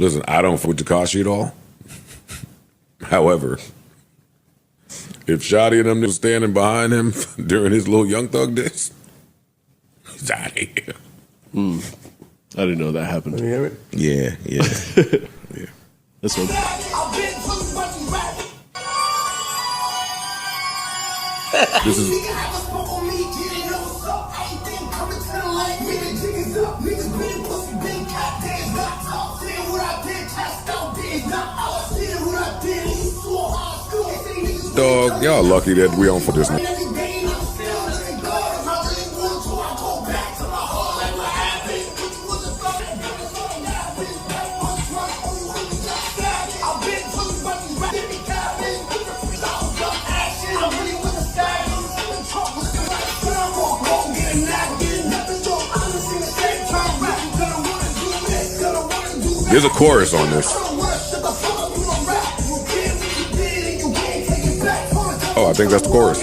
Listen, I don't with Tekashi at all. However, if Shotty and them was standing behind him during his little Young Thug days, he's out of here. I didn't know that happened. Can you hear it? Yeah. Yeah. This one. This is dog. Y'all lucky that we on for this. There's a chorus on this. Oh, I think that's the chorus.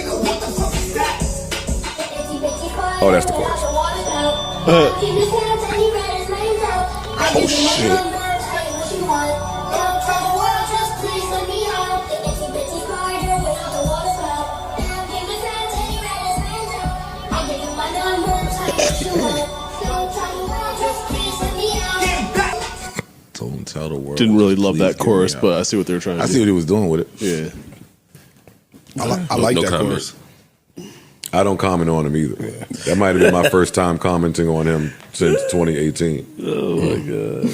Oh, that's the chorus. Oh, shit. Don't tell the world. Didn't really love that chorus, but I see what they were trying to do. I see what he was doing with it. Yeah. I like no that comment. chorus. I don't comment on him either. That might have been my first time commenting on him since 2018. Oh my god!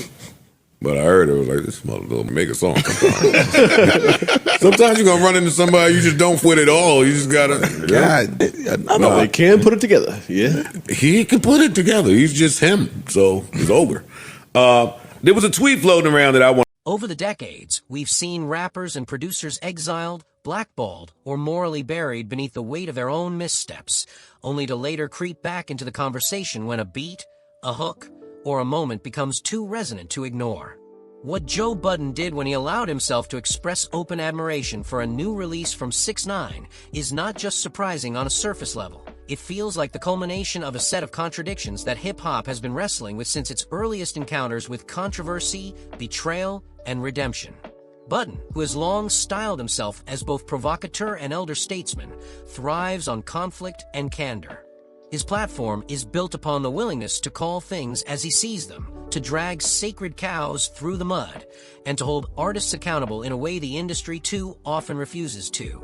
But I heard it was like, this mother will make a song sometimes. Sometimes you're gonna run into somebody you just don't fit at all. You just gotta. No, they can put it together. Yeah, he can put it together. He's just him. So it's over. There was a tweet floating around that I want. Over the decades, we've seen rappers and producers exiled, blackballed, or morally buried beneath the weight of their own missteps, only to later creep back into the conversation when a beat, a hook, or a moment becomes too resonant to ignore. What Joe Budden did when he allowed himself to express open admiration for a new release from 6ix9ine is not just surprising on a surface level. It feels like the culmination of a set of contradictions that hip-hop has been wrestling with since its earliest encounters with controversy, betrayal, and redemption. Budden, who has long styled himself as both provocateur and elder statesman, thrives on conflict and candor. His platform is built upon the willingness to call things as he sees them, to drag sacred cows through the mud, and to hold artists accountable in a way the industry too often refuses to.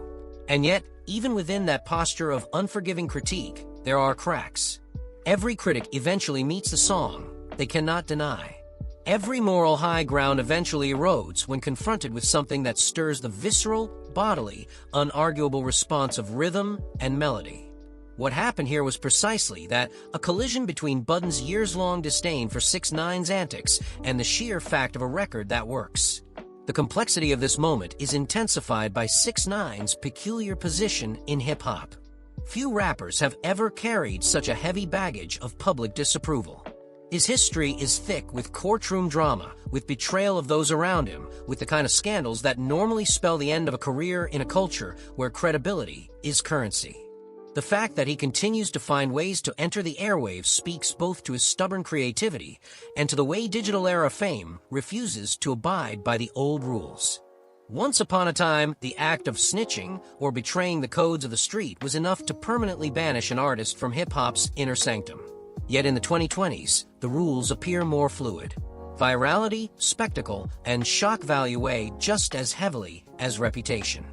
And yet, even within that posture of unforgiving critique, there are cracks. Every critic eventually meets the song they cannot deny. Every moral high ground eventually erodes when confronted with something that stirs the visceral, bodily, unarguable response of rhythm and melody. What happened here was precisely that, a collision between Budden's years-long disdain for 6ix9ine's antics and the sheer fact of a record that works. The complexity of this moment is intensified by 6ix9ine's peculiar position in hip-hop. Few rappers have ever carried such a heavy baggage of public disapproval. His history is thick with courtroom drama, with betrayal of those around him, with the kind of scandals that normally spell the end of a career in a culture where credibility is currency. The fact that he continues to find ways to enter the airwaves speaks both to his stubborn creativity and to the way digital-era fame refuses to abide by the old rules. Once upon a time, the act of snitching or betraying the codes of the street was enough to permanently banish an artist from hip-hop's inner sanctum. Yet in the 2020s, the rules appear more fluid. Virality, spectacle, and shock value weigh just as heavily as reputation.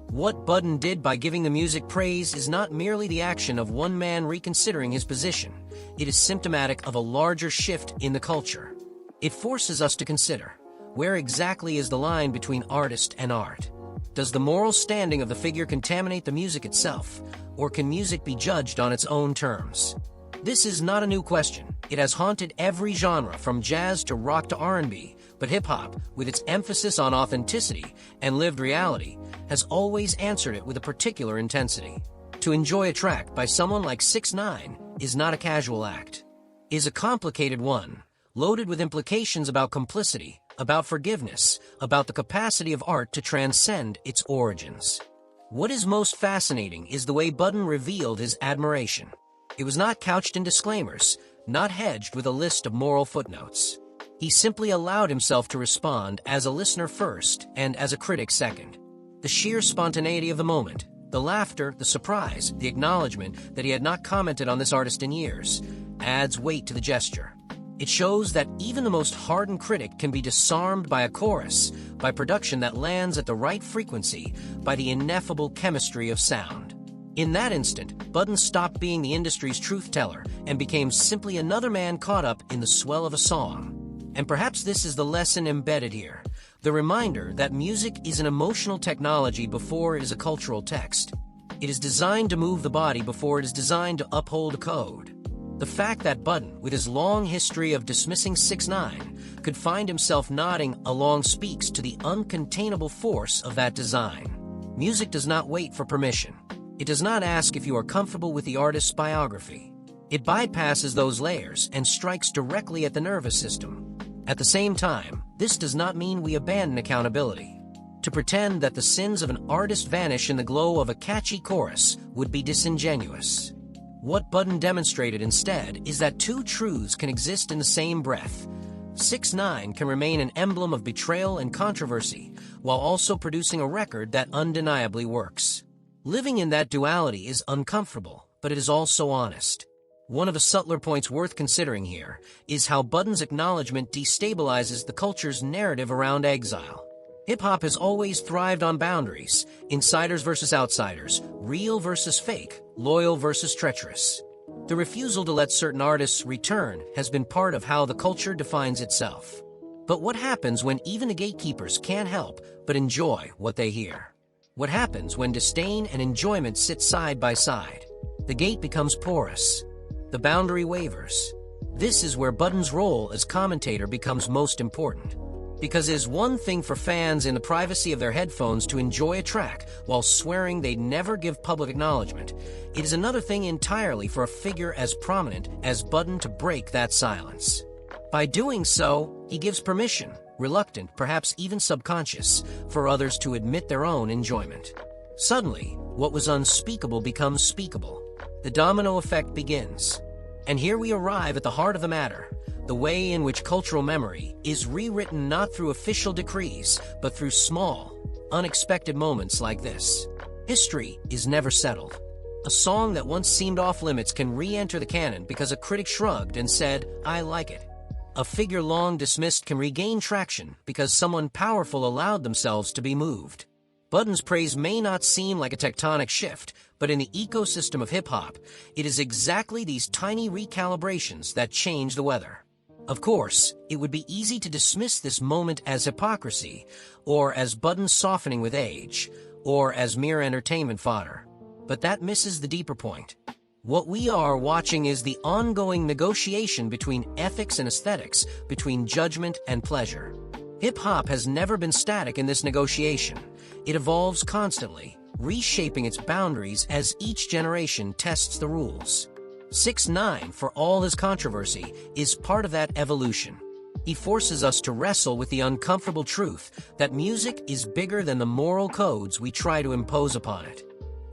What Budden did by giving the music praise is not merely the action of one man reconsidering his position. It is symptomatic of a larger shift in the culture. It forces us to consider, where exactly is the line between artist and art? Does the moral standing of the figure contaminate the music itself, or can music be judged on its own terms? This is not a new question. It has haunted every genre, from jazz to rock to R&B, but hip-hop, with its emphasis on authenticity and lived reality, has always answered it with a particular intensity. To enjoy a track by someone like 6ix9ine is not a casual act. It is a complicated one, loaded with implications about complicity, about forgiveness, about the capacity of art to transcend its origins. What is most fascinating is the way Budden revealed his admiration. It was not couched in disclaimers, not hedged with a list of moral footnotes. He simply allowed himself to respond as a listener first and as a critic second. The sheer spontaneity of the moment, the laughter, the surprise, the acknowledgement that he had not commented on this artist in years, adds weight to the gesture. It shows that even the most hardened critic can be disarmed by a chorus, by production that lands at the right frequency, by the ineffable chemistry of sound. In that instant, Budden stopped being the industry's truth-teller and became simply another man caught up in the swell of a song. And perhaps this is the lesson embedded here, the reminder that music is an emotional technology before it is a cultural text. It is designed to move the body before it is designed to uphold a code. The fact that Budden, with his long history of dismissing 6ix9ine, could find himself nodding along speaks to the uncontainable force of that design. Music does not wait for permission. It does not ask if you are comfortable with the artist's biography. It bypasses those layers and strikes directly at the nervous system. At the same time, this does not mean we abandon accountability. To pretend that the sins of an artist vanish in the glow of a catchy chorus would be disingenuous. What Budden demonstrated instead is that two truths can exist in the same breath. 6ix9ine can remain an emblem of betrayal and controversy, while also producing a record that undeniably works. Living in that duality is uncomfortable, but it is also honest. One of the subtler points worth considering here is how Budden's acknowledgement destabilizes the culture's narrative around exile. Hip-hop has always thrived on boundaries, insiders versus outsiders, real versus fake, loyal versus treacherous. The refusal to let certain artists return has been part of how the culture defines itself. But what happens when even the gatekeepers can't help but enjoy what they hear? What happens when disdain and enjoyment sit side by side? The gate becomes porous. The boundary wavers. This is where Budden's role as commentator becomes most important. Because it is one thing for fans in the privacy of their headphones to enjoy a track while swearing they'd never give public acknowledgement, it is another thing entirely for a figure as prominent as Budden to break that silence. By doing so, he gives permission, reluctant, perhaps even subconscious, for others to admit their own enjoyment. Suddenly, what was unspeakable becomes speakable. The domino effect begins. And here we arrive at the heart of the matter, the way in which cultural memory is rewritten not through official decrees, but through small, unexpected moments like this. History is never settled. A song that once seemed off-limits can re-enter the canon because a critic shrugged and said, "I like it." A figure long dismissed can regain traction because someone powerful allowed themselves to be moved. Budden's praise may not seem like a tectonic shift, but in the ecosystem of hip-hop, it is exactly these tiny recalibrations that change the weather. Of course, it would be easy to dismiss this moment as hypocrisy, or as Budden softening with age, or as mere entertainment fodder. But that misses the deeper point. What we are watching is the ongoing negotiation between ethics and aesthetics, between judgment and pleasure. Hip-hop has never been static in this negotiation. It evolves constantly, reshaping its boundaries as each generation tests the rules. 6ix9ine, for all his controversy, is part of that evolution. He forces us to wrestle with the uncomfortable truth that music is bigger than the moral codes we try to impose upon it.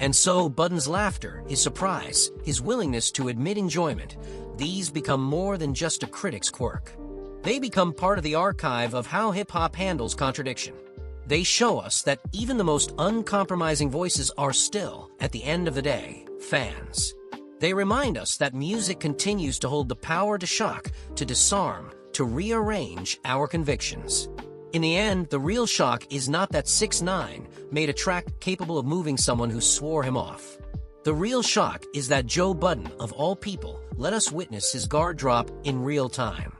And so Budden's laughter, his surprise, his willingness to admit enjoyment, these become more than just a critic's quirk. They become part of the archive of how hip-hop handles contradiction. They show us that even the most uncompromising voices are still, at the end of the day, fans. They remind us that music continues to hold the power to shock, to disarm, to rearrange our convictions. In the end, the real shock is not that 6ix9ine made a track capable of moving someone who swore him off. The real shock is that Joe Budden, of all people, let us witness his guard drop in real time.